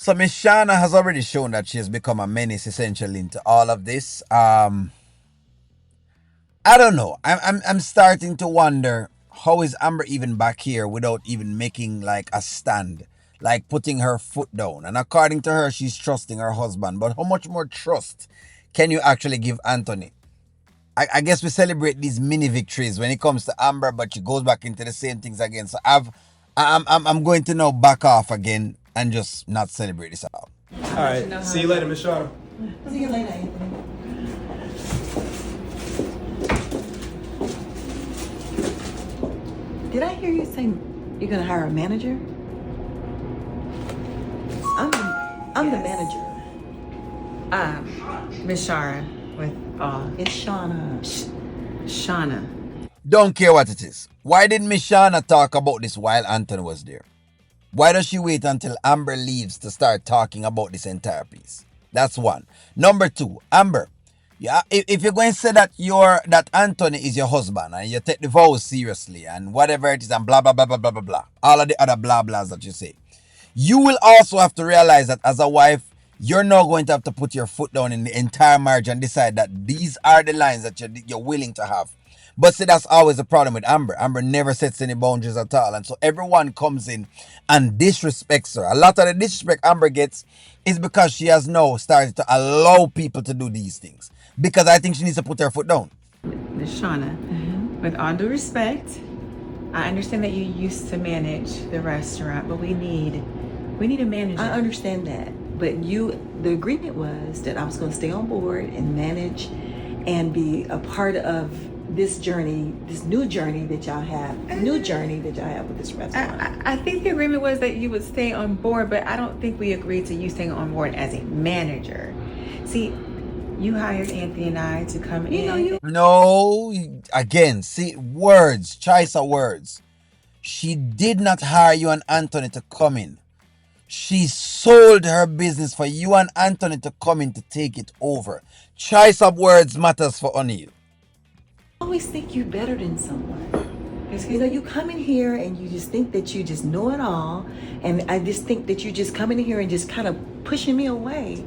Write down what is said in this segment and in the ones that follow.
So Miss Shana has already shown that she has become a menace essentially into all of this. I don't know. I'm starting to wonder how is Amber even back here without even making like a stand, like putting her foot down. And according to her, she's trusting her husband. But how much more trust can you actually give Anthony? I guess we celebrate these mini victories when it comes to Amber, but she goes back into the same things again. So I'm going to now back off again and just not celebrate this out. All right. See you later, Miss Shana. See you later, Anthony. Did I hear you say you're gonna hire a manager? I'm the manager. Miss Shara with It's Shana. Shana. Don't care what it is. Why didn't Miss Shana talk about this while Anthony was there? Why does she wait until Amber leaves to start talking about this entire piece? That's one. Number two, Amber. Yeah, if you're going to say that Anthony is your husband and you take the vows seriously and whatever it is and blah blah blah blah blah blah blah, all of the other blah blahs that you say, you will also have to realize that as a wife, you're now going to have to put your foot down in the entire marriage and decide that these are the lines that you're willing to have. But see, that's always the problem with Amber. Amber never sets any boundaries at all. And so everyone comes in and disrespects her. A lot of the disrespect Amber gets is because she has now started to allow people to do these things. Because I think she needs to put her foot down. Miss Shana, with all due respect, I understand that you used to manage the restaurant, but we need a manager. I understand that. But the agreement was that I was gonna stay on board and manage and be a part of this journey, this new journey that y'all have with this restaurant. I think the agreement was that you would stay on board, but I don't think we agreed to you staying on board as a manager. See, you hired Anthony and I to come in. No, again, see, words, choice of words. She did not hire you and Anthony to come in. She sold her business for you and Anthony to come in to take it over. Choice of words matters for only you. I always think you're better than someone. You come in here and you just think that you just know it all, and I just think that you just come in here and just kind of pushing me away,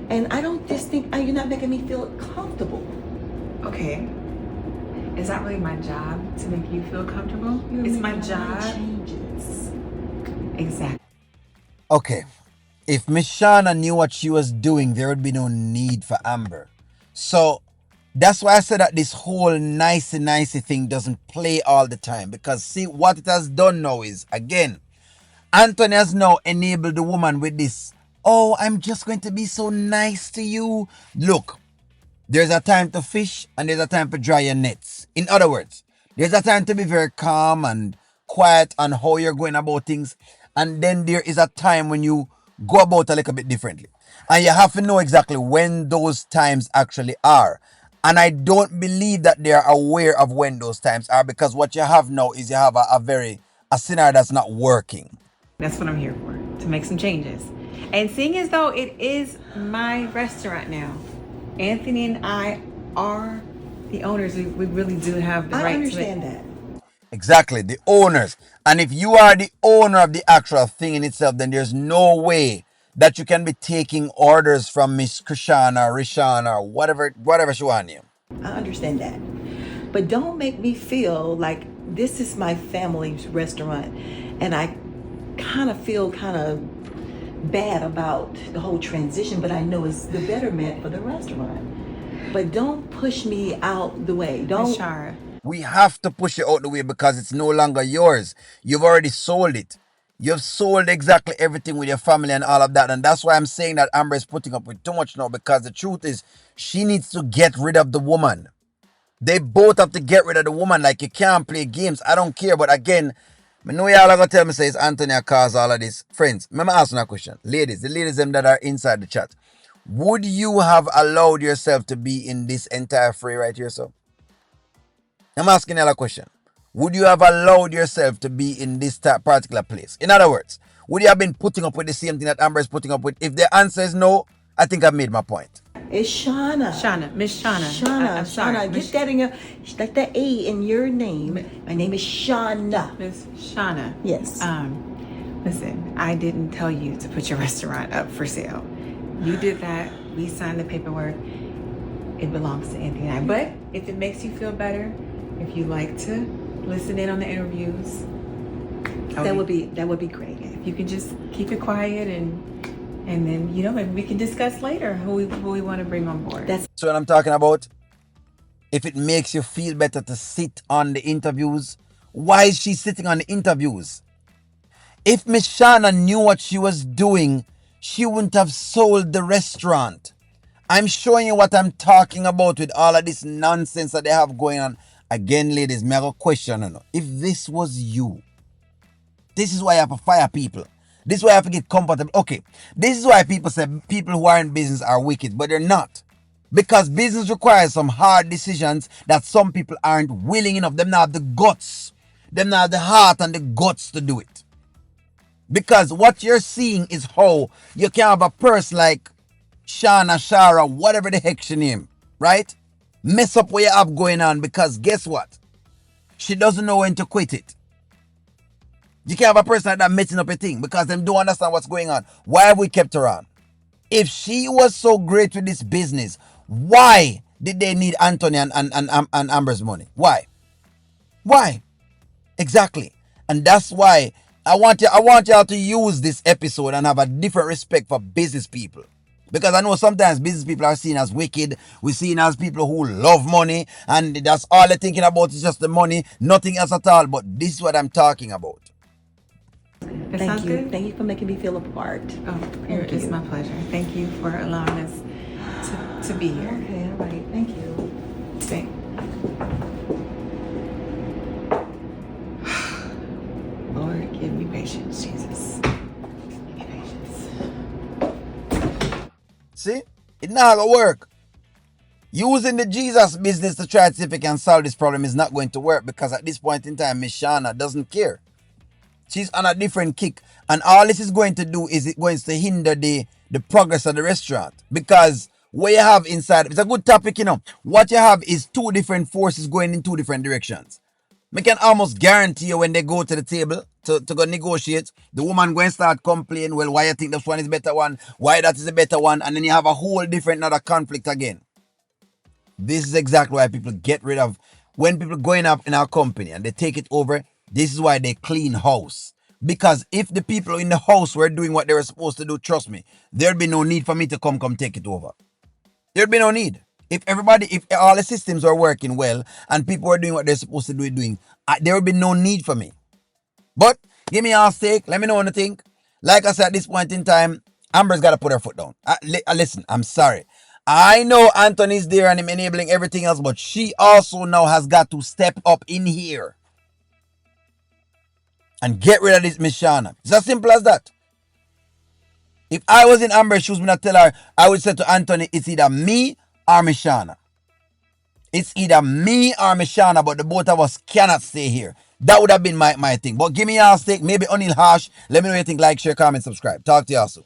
and I don't just think you're not making me feel comfortable. Okay. Is that really my job to make you feel comfortable? It's my job. Changes. Exactly. Okay, if Miss Shana knew what she was doing, there would be no need for Amber. So that's why I said that this whole nicey thing doesn't play all the time. Because see, what it has done now is, again, Anthony has now enabled the woman with this, oh, I'm just going to be so nice to you. Look, there's a time to fish and there's a time to dry your nets. In other words, there's a time to be very calm and quiet on how you're going about things. And then there is a time when you go about a little bit differently. And you have to know exactly when those times actually are. And I don't believe that they are aware of when those times are, because what you have now is you have a scenario that's not working. That's what I'm here for, to make some changes. And seeing as though it is my restaurant now, Anthony and I are the owners. We really do have the right to it. I understand that. Exactly, the owners. And if you are the owner of the actual thing in itself, then there's no way that you can be taking orders from Miss Krishana or Rishana or whatever she wants you. I understand that. But don't make me feel like this is my family's restaurant, and I kind of feel kind of bad about the whole transition, but I know it's the betterment for the restaurant. But don't push me out the way. Don't. Shara. We have to push it out the way because it's no longer yours. You've already sold it. You've sold exactly everything with your family and all of that. And that's why I'm saying that Amber is putting up with too much now, because the truth is she needs to get rid of the woman. They both have to get rid of the woman. Like, you can't play games. I don't care. But again, I know y'all are going to tell me say it's Anthony that caused all of this. Friends, let me ask you a question. Ladies, the ladies them that are inside the chat, would you have allowed yourself to be in this entire fray right here, so? I'm asking you a question. Would you have allowed yourself to be in this particular place? In other words, would you have been putting up with the same thing that Amber is putting up with? If the answer is no, I think I've made my point. It's Shana. Shana, Miss Shana. Shana, I'm sorry. Shana, get that in your, like that A in your name. My name is Shana. Miss Shana. Yes. Listen, I didn't tell you to put your restaurant up for sale. You did that. We signed the paperwork. It belongs to Anthony and I. But if it makes you feel better, if you like to listen in on the interviews, that would be great. If you can just keep it quiet and then maybe we can discuss later who we want to bring on board. That's what I'm talking about. If it makes you feel better to sit on the interviews, why is she sitting on the interviews? If Miss Shana knew what she was doing, she wouldn't have sold the restaurant. I'm showing you what I'm talking about with all of this nonsense that they have going on. Again, ladies, me have a question. If this was you, this is why you have to fire people. This is why you have to get comfortable. Okay, this is why people say people who are in business are wicked, but they're not. Because business requires some hard decisions that some people aren't willing enough. Them not have the guts. Them not have the heart and the guts to do it. Because what you're seeing is how you can have a person like Shana, Shara, whatever the heck she name, right? Mess up what you have going on because guess what? She doesn't know when to quit it. You can have a person like that messing up a thing because them don't understand what's going on. Why have we kept her on? If she was so great with this business, why did they need Anthony and Amber's money? Why? Why? Exactly. And that's why I want y'all to use this episode and have a different respect for business people. Because I know sometimes business people are seen as wicked. We're seen as people who love money and that's all they're thinking about is just the money, nothing else at all. But this is what I'm talking about. Thank you. Good? Thank you for making me feel a part. Oh, it's my pleasure. Thank you for allowing us to be here. Okay, all right. Thank you. Thank. Lord, give me patience, Jesus. Give me patience. See? It's not gonna work. Using the Jesus business to try to see if it can solve this problem is not going to work because at this point in time, Miss Shana doesn't care. She's on a different kick. And all this is going to do is it going to hinder the progress of the restaurant. Because what you have inside, it's a good topic, What you have is two different forces going in two different directions. I can almost guarantee you when they go to the table to go negotiate, the woman going to start complaining, well, why you think this one is a better one? Why that is a better one? And then you have a whole different another conflict again. This is exactly why people get rid of, when people going up in our company and they take it over, this is why they clean house. Because if the people in the house were doing what they were supposed to do, trust me, there'd be no need for me to come take it over. There'd be no need. If all the systems were working well and people were doing what they're supposed to be doing, there would be no need for me. But give me your stake. Let me know what you think. Like I said, at this point in time, Amber's got to put her foot down. Listen, I'm sorry. I know Anthony's there and him enabling everything else, but she also now has got to step up in here and get rid of this Miss Shana. It's as simple as that. If I was in Amber's shoes, when I tell her, I would say to Anthony, it's either me or Miss Shana. It's either me or Miss Shana, but the both of us cannot stay here. That would have been my thing. But give me your stake, maybe Unil Hash. Let me know what you think. Like, share, comment, subscribe. Talk to you all soon.